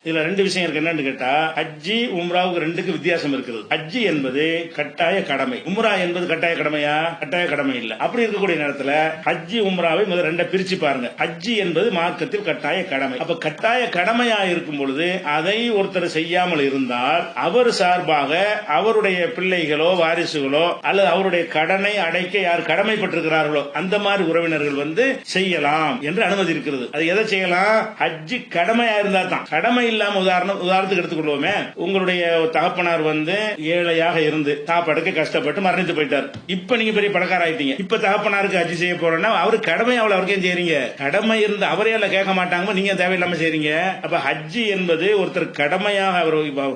இதுல ரெண்டு விஷயம் இருக்கு. என்னன்னு கேட்டா, ஹஜ்ஜி உம்ராவுக்கு ரெண்டுக்கு வித்தியாசம் இருக்குது. ஹஜ்ஜி என்பது கட்டாய கடமை, உம்ரா என்பது கட்டாய கடமையா? கட்டாய கடமை இல்ல. அப்படி இருக்கக்கூடிய நேரத்தில் ஹஜ்ஜி உம்ராவை முதல் ரெண்ட பிரிச்சு பாருங்க. ஹஜ்ஜி என்பது மார்க்கத்தில் கட்டாய கடமை. அப்ப கட்டாய கடமையா இருக்கும் பொழுது அதை ஒருத்தர் செய்யாமல் இருந்தால் அவர் சார்பாக அவருடைய பிள்ளைகளோ வாரிசுகளோ அல்லது அவருடைய கடனை அடைக்க யார் கடமைப்பட்டிருக்கிறார்களோ அந்த மாதிரி உறவினர்கள் செய்யலாம் என்று அனுமதி இருக்கிறது. அது எதை செய்யலாம்? ஹஜ்ஜி கடமையா இருந்தா தான். கடமை இல்லாம உதாரணத்துக்கு எடுத்துக்கொள்வோமே, உங்களுடைய தகப்பனார் ஏழையாக இருந்து சாப்பாடுக்கு கஷ்டப்பட்டு மரணித்து போயிட்டார். இப்ப நீங்க பெரிய பணக்கார ஆயிட்டீங்க. இப்ப தகப்பனாருக்கு ஹஜ்ஜி செய்ய போறோம்னா அவரு கடமை அவ்வளவு அவருக்கே செய்றீங்க. கடமை இருந்து அவரே கேட்க மாட்டாங்க, நீங்க தேவையில்லாம செய்றீங்க. அப்ப ஹஜ்ஜி என்பது ஒருத்தர் கடமையாக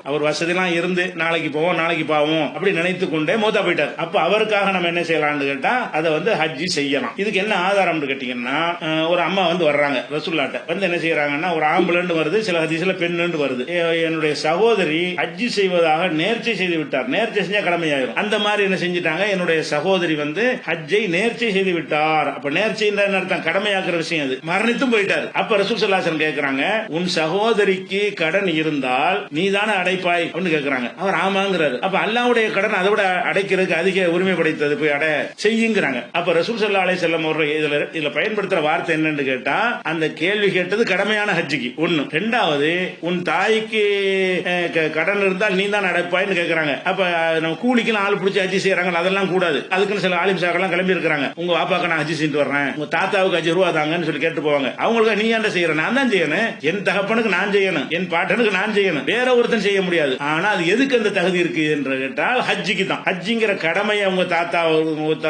அவர் வசதியெல்லாம் இருந்து நாளைக்கு போவோம் நாளைக்கு பாவோம் அப்படி நினைத்து கொண்டே மூத்தா போயிட்டார். அப்ப அவருக்காக நம்ம என்ன செய்யலாம்னு கேட்டா அதை ஹஜ்ஜி செய்யலாம். இதுக்கு என்ன ஆதாரம் கேட்டீங்கன்னா, ஒரு அம்மா வர்றாங்க ரசூலுல்லாஹ்ட்ட என்ன செய்யறாங்கன்னா, ஒரு ஆம்பளை வருது, சில ஹதீஸ்ல பெண்ணு வருது. என்னுடைய சகோதரி ஹஜ்ஜி செய்வதாக நேர்ச்சை செய்து விட்டார். நேர்ச்சை செஞ்சா கடமையாயிரும். அந்த மாதிரி என்ன செஞ்சிட்டாங்க, என்னுடைய சகோதரி ஹஜ்ஜை நேர்ச்சை செய்து விட்டார். அப்ப நேர்ச்சை அர்த்தம் கடமையாக்குற விஷயம். அது மரணித்தும் போயிட்டார். அப்ப ரசூல் ஸல்லல்லாஹு அலைஹி வஸல்லம் கேக்குறாங்க, உன் சகோதரிக்கு கடன் இருந்தால் நீ தானே அடைப்பாய் அப்படின்னு கேக்குறாங்க. அவர் ஆமாங்கிறாரு. அப்ப அல்லாஹ்வுடைய கடன் அதை விட அடைக்கிறதுக்கு அதிக உரிமை படைத்தது, போய் அடை செய்யுங்கிறாங்க. அப்ப ரசூல் ஸல்லல்லாஹு அலைஹி வஸல்லம் அவர்கள் இதுல பயன்படுத்துற வார்த்தை என்னன்னு கேட்டா, அந்த கேள்வி கேட்டது கடமையான ஹஜ்ஜிக்கு ஒண்ணு. ரெண்டாவது, உன் தாய்க்கு கடன் இருந்தால் நீ தான் அடைப்பாய்னு கேக்குறாங்க. அப்ப நம்ம கூலிக்கு ஆள் பிடிச்சி ஹஜ்ஜி செய்யறாங்க, அதெல்லாம் கூடாது. அதுக்குன்னு சில ஆலிம் சாக்கெல்லாம் கிளம்பி இருக்கிறாங்க. உங்க வாப்பாக்கு நான் ஹஜ்ஜி செஞ்சு வர்றேன், உங்க தாத்தாவுக்கு 5 ரூபா தாங்கன்னு சொல்லி கேட்டு போவாங்க. அவங்களுக்கு நீ என்ன செய்யற? நான் தான் செய்யணும். என் தகப்பனுக்கு நான் செய்யணும், என் பாட்டனுக்கு நான் செய்யணும், வேற ஒருத்தன் செய்ய முடியாது. ஆனா அது எதுக்கு அந்த தகுதி இருக்கு என்று கேட்டால் ஹஜ்ஜிக்கு தான். ஹஜ்ஜிங்கிற கடமையை உங்க தாத்தா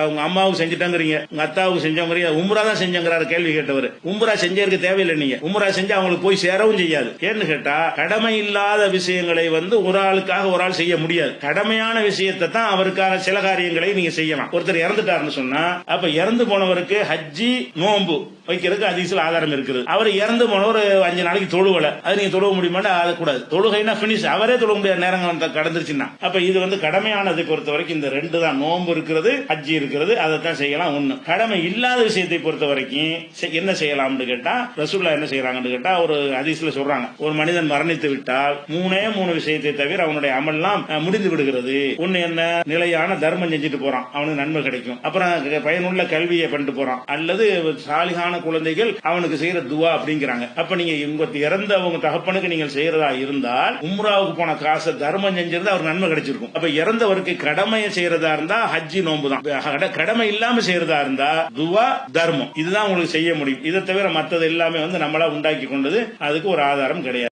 உங்க அம்மாவுக்கு செஞ்சுட்டாங்கிறீங்க, உங்க அத்தாவுக்கு செஞ்சவங்க, உம்ரா தான் செஞ்சங்கிறாரு கேள்வி கேட்டவர். உம்ரா செஞ்சதுக்கு தேவையில்லை. நீங்க உம்ரா செஞ்சா அவங்களுக்கு போய் சேரவும் செய்யாது. ஏன்னு கேட்டா, கடமை இல்லாத விஷயங்களை ஒரு ஆளுக்காக ஒரு ஆள் செய்ய முடியாது. கடமையான விஷயத்தை தான் அவருக்கான சில காரியங்களை நீங்க செய்யலாம். ஒருத்தர் இறந்துட்டாருன்னு சொன்னா, அப்ப இறந்து போனவருக்கு ஹஜ்ஜி நோன்பு வைக்கிறதுக்கு ஹதீஸ்ல ஆதாரம் இருக்குது. அவர் இறந்து போனவர் 5 நாளைக்கு தொழுவல, அது நீங்க தொழுவ முடியுமா? அது கூடாது. தொழுகைனா பினிஷ், அவரே தொழுவ முடியாத நேரங்கள் கடந்துருச்சுன்னா, அப்ப இது கடமையானதை பொறுத்த வரைக்கும் இந்த ரெண்டு தான். நோன்பு இருக்கிறது, ஹஜ்ஜி இருக்கிறது, அதை தான் செய்யலாம். ஒண்ணு. கடமை இல்லாத விஷயத்தை பொறுத்த வரைக்கும் என்ன செய்யலாம்னு கேட்டா, ரசூலுல்லாஹ் என்ன செய்யறாங்கன்னு கேட்டா, ஒரு ஹதீஸ்ல சொல்றாங்க, ஒரு மனிதன் மரணித்து விட்டால் 3 விஷயத்தை தவிர அவனுடைய அமல்லாம் முடிந்து விடுகிறது. ஒண்ணு என்ன? நிலையான தர்மம் செஞ்சுட்டு போறான், அவனுக்கு நன்மை கிடைக்கும். அப்புறம் பயனுள்ள கல்வியை பண்ணிட்டு போறான், அல்லது சாலிகான குழந்தைகள் அவனுக்கு செய்யற துவா அப்படிங்கிறாங்க. அப்ப நீங்க இறந்த அவங்க தகப்பனுக்கு நீங்கள் செய்யறதா இருந்தால், உம்ராவுக்கு போன காசை தர்மம் செஞ்சிருந்தா அவருக்கு நன்மை கிடைச்சிருக்கும். அப்ப இறந்தவருக்கு கடமையை செய்யறதா இருந்தா ஹஜ்ஜி நோன்பு தான். கடமை இல்லாம செய்யறதா இருந்தா துவா தர்மம், இதுதான் உங்களுக்கு செய்ய முடியும். இதை தவிர மற்றது எல்லாமே நம்மளா உண்டாக்கி கொண்டது. அதுக்கு ஒரு ஆதாரம் கிடையாது.